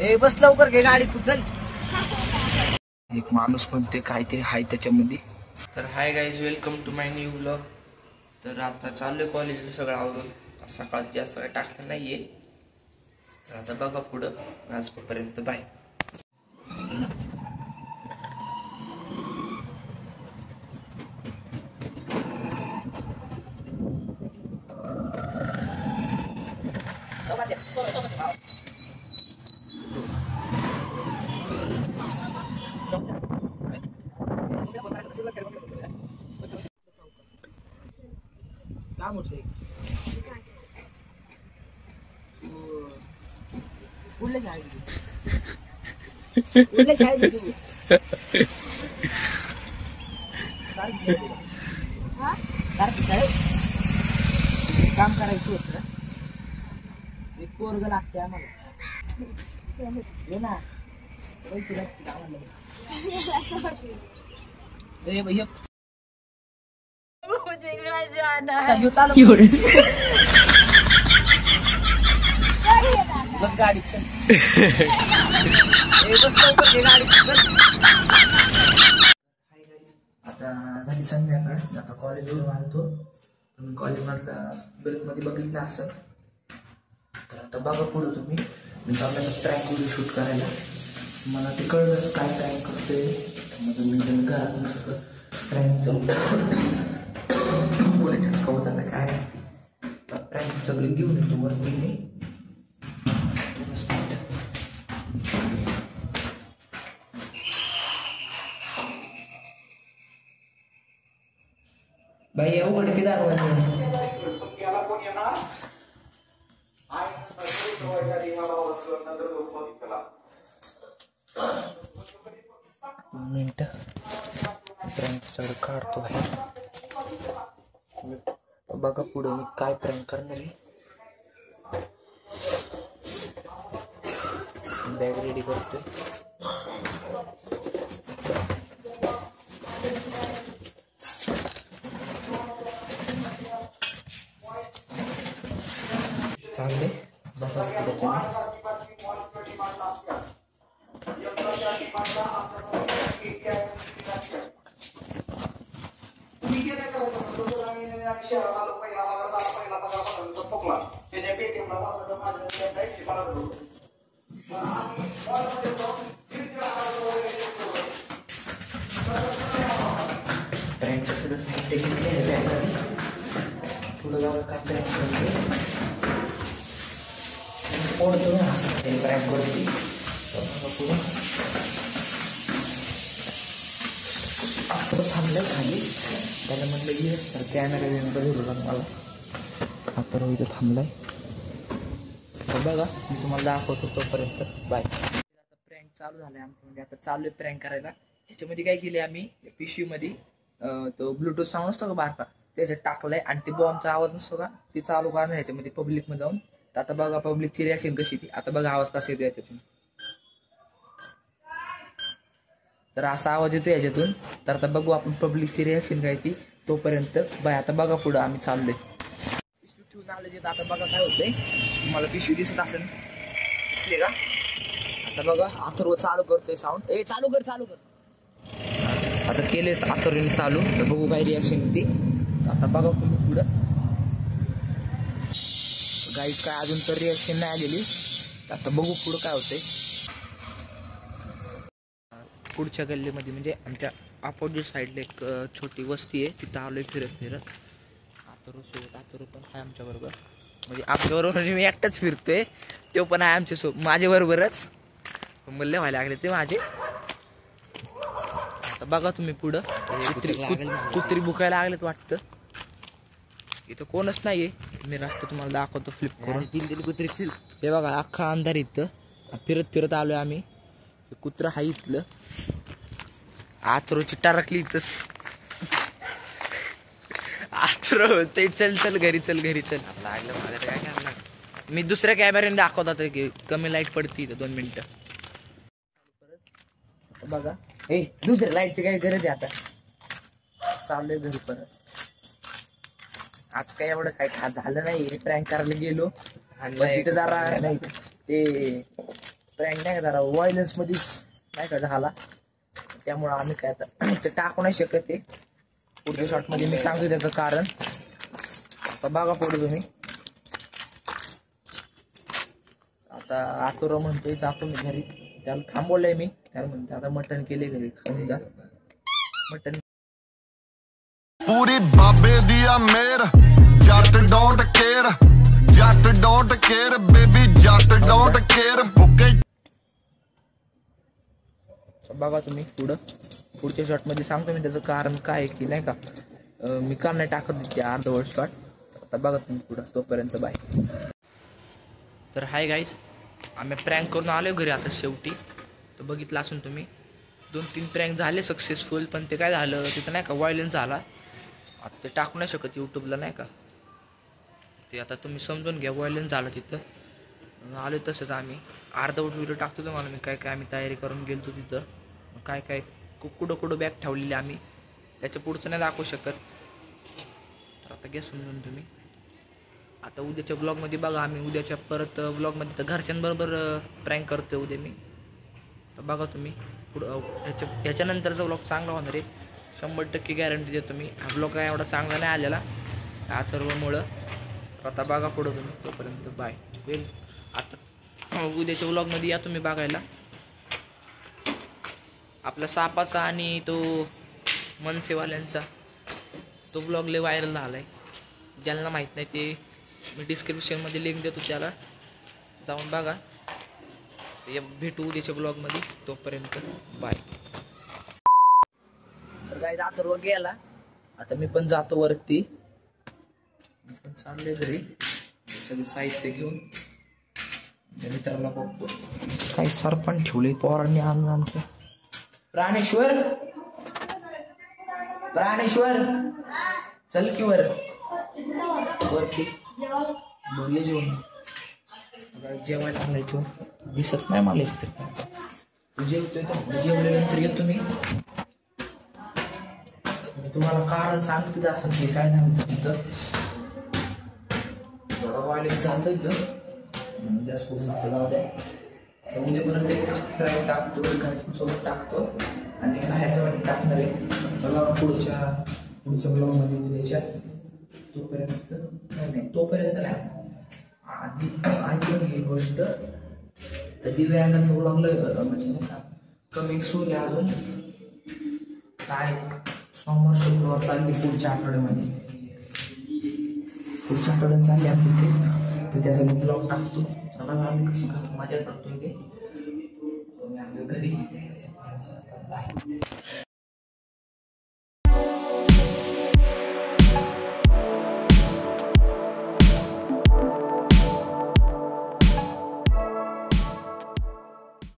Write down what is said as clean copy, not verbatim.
ए बस लवकर घे गाडी तू चल. एक माणूस म्हणते काहीतरी हाय त्याच्यामध्ये. तर hi guys, welcome to my new vlog. तर आता चाललोय कॉलेजला सगळं आवरून. सकाळची जास्त काही टाकलं नाहीये. तर आता बघा पुढं आजपर्यंत. बाय. काम होतंय कुठल्या शाळेत काम करायचं होतं. एक पोरग लागते आम्हाला. ये ना पैसे लागतील आम्हाला. भैया बस गाडी चल. आता झाली संध्याकाळ. आता कॉलेजवरून आलतो. कॉलेजमधला ब्रेकमध्ये बघितलं असं. तर आता बघा पुढं तुम्ही. मी चालला ट्रॅक व्हिडिओ शूट करायला. मला ते कळलं काय ट्रॅक करतोय. मी घरातून सगळं ट्रॅकचं काय ट्रॅक सगळे घेऊन येतो वरती मी. भाई उघड की दारवाजे. मिनिट प्रँक सगळं काढतो बाहेर. बघा पुढं मी काय प्रँक करणार आहे. बॅग रेडी करतोय. चांगले बघा पुढं ट्रेनचं सगळं साहित्य घेतले आहे बॅगमध्ये. पुढं जाऊन काय प्रँक करते ओढतो असं प्रँक करते. पुढं असं थांबलंय खाली. त्याला म्हटलं ये तर कॅमेरा धरू लागला मला. आता इथं थांबलाय. तर बघा मी तुम्हाला दाखवतो तोपर्यंत. बाय. आता प्रँक चालू झालाय आमचं. म्हणजे आता चालू आहे प्रँक करायला. ह्याच्यामध्ये काय केले आम्ही पिशवीमध्ये तो ब्लूटूथ साऊंड असतो का बारका त्याच्यात टाकलाय. आणि ते बॉम्बचा आवाज नसतो का ते चालू करणार ह्याच्यामध्ये पब्लिकमध्ये जाऊन. तर आता बघा पब्लिकची रिॲक्शन कशी ती. आता बघा आवाज कसा येतो याच्यातून. तर असा आवाज येतो याच्यातून. तर आता बघू आपण पब्लिकची रिॲक्शन काय ती तोपर्यंत. बाय. आता बघा पुढं आम्ही चाललोय. पिशवी ठेवून आले. आता बघा काय होतंय. तुम्हाला पिशवी दिसत असेल. दिसले का. आता बघा अथर्व चालू करतोय साऊंड. चालू कर. आता केले अथर्वने चालू. तर बघू काय रिॲक्शन येते. आता बघा तुम्ही पुढं. गाईड काय अजून तर रिॲक्शन नाही आलेली. आता बघू पुढं काय होतंय. पुढच्या गल्लीमध्ये म्हणजे आमच्या अपोजिट साईडला एक छोटी वस्ती आहे. तिथं आलोय फिरत. अथर्व सोबत. अथर्व पण आहे आमच्या बरोबर. म्हणजे आमच्याबरोबर म्हणजे मी एकटाच फिरतोय. तो पण आहे आमच्या माझ्या बरोबरच. मल्ले व्हायला लागले ते माझे. आता बघा तुम्ही पुढं. कुत्री भुकायला लागलेत वाटतं. इथं कोणच नाहीये. मी रस्ता तुम्हाला दाखवतो फ्लिप करून. कुत्री हे बघा अख्खा अंधार. इथं फिरत आलोय आम्ही. कुत्र हाय इथलं. आथरोची टारकली इथंच. आथरो ते चल घरी चल लागलं. मला काय करणार. मी दुसऱ्या कॅमेऱ्याने दाखवतात की कमी लाईट पडती इथं 2 मिनिटं. बघा दुसऱ्या लाईटची काही गरज आहे. आता चाललोय घरी परत. आज काय एवढं काय खास झालं नाही. प्रँक करायला गेलो आणि तिथे जरा नाही ते प्रँक नाही का जरा व्हायलन्स मध्येच नाही का झाला, त्यामुळं आम्ही काय आता ते टाकू नाही शकत. ते पुढच्या शॉट मध्ये मी सांगतो त्याचं कारण. आता बघा पुढे तुम्ही. आता आतुरा म्हणतोय जातो मी घरी, त्याला थांबवलंय मी. त्याला म्हणते आता मटण केले घरी, खाऊन जा मटण. पूरी बाबे दिया मेर Jatt don't care, Jatt don't care baby, Jatt don't care okay. बघा तुम्ही पुढच्या शॉट मध्ये सांगतो मी त्याचं कारण काय आहे की नाही का, मी का नाही टाकत ते अर्धवट शॉट. आता बघा तुम्ही पुढं, तोपर्यंत बाय. तर हाय गाईज, आम्ही प्रँक करून आलो घरी आता शेवटी. तर बघितलं असून तुम्ही 2-3 प्रँक झाले सक्सेसफुल, पण ते काय झालं तिथं नाही का व्हायलन्स झाला. आता ते टाकू नाही शकत यूट्यूबला नाही का, ते आता तुम्ही समजून घ्या. व्हायलन्स झालं तिथं. आलो तसंच आम्ही अर्धवट व्हिडिओ टाकतो तुम्हाला मी, काय काय आम्ही तयारी करून गेलो तिथं, काय काय कुठं बॅग ठेवलेली आम्ही, त्याच्या पुढचं नाही दाखवू शकत. तर आता घ्या समजून तुम्ही. आता उद्याच्या ब्लॉगमध्ये बघा, आम्ही उद्याच्या परत ब्लॉगमध्ये तर घरच्यांबरोबर प्रँक करतो उद्या मी. तर बघा तुम्ही पुढं ह्याच्यानंतरचा ब्लॉग चांगला होणार आहे, 100% गॅरंटी देतो मी. हा ब्लॉग काय एवढा चांगला नाही आलेला अथर्वमुळं. तर आता बघा पुढं तुम्ही, तोपर्यंत बाय. वेल आता उद्याच्या ब्लॉगमध्ये या तुम्ही बघायला. आपला सापाचा आणि तो मनसेवाल्यांचा तो ब्लॉग लय व्हायरल झाला आहे. ज्यांना माहीत नाही ते मी डिस्क्रिप्शनमध्ये लिंक देतो, त्याला जाऊन बघा. भेटू उद्याच्या ब्लॉगमध्ये, तोपर्यंत बाय. तर काय अथर्व गेला, आता मी पण जातो वरती. मी पण चाललोय घरी सगळं साहित्य घेऊन. मित्राला बघतो काही सरपण ठेवले पोरांनी आणून आमच्या. प्राणेश्वर चल की वरती बोलले जेवण जेवायला आणायचो, दिसत नाही मला इथे. जेवतोय तर जेवल्यानंतर येतो मी तुम्हाला कारण सांगतो. असं ते काय सांगतो तिथं थोडं वाईट चालतं इथं, जास्त जाऊ द्या. उद्या परत एक फ्राय टाकतो, घरच्यांसोबत टाकतो आणि बाहेरच्या टाकणार आहे. चला पुढच्या ब्लॉगमध्ये उद्याच्या. तोपर्यंत नाही आधी ऐकून घे गोष्ट. तर दिव्यांगाचं ब्लॉगला म्हणजे नाही का कमी सून आहे अजून. काय सोमवार शुक्रवार चालली पुढच्या आठवड्यामध्ये, पुढच्या आठवड्यात चालली आपण तर त्याचा मी ब्लॉग टाकतो. आम्ही कशी मजा करतोय ते तुम्ही आपल्या घरी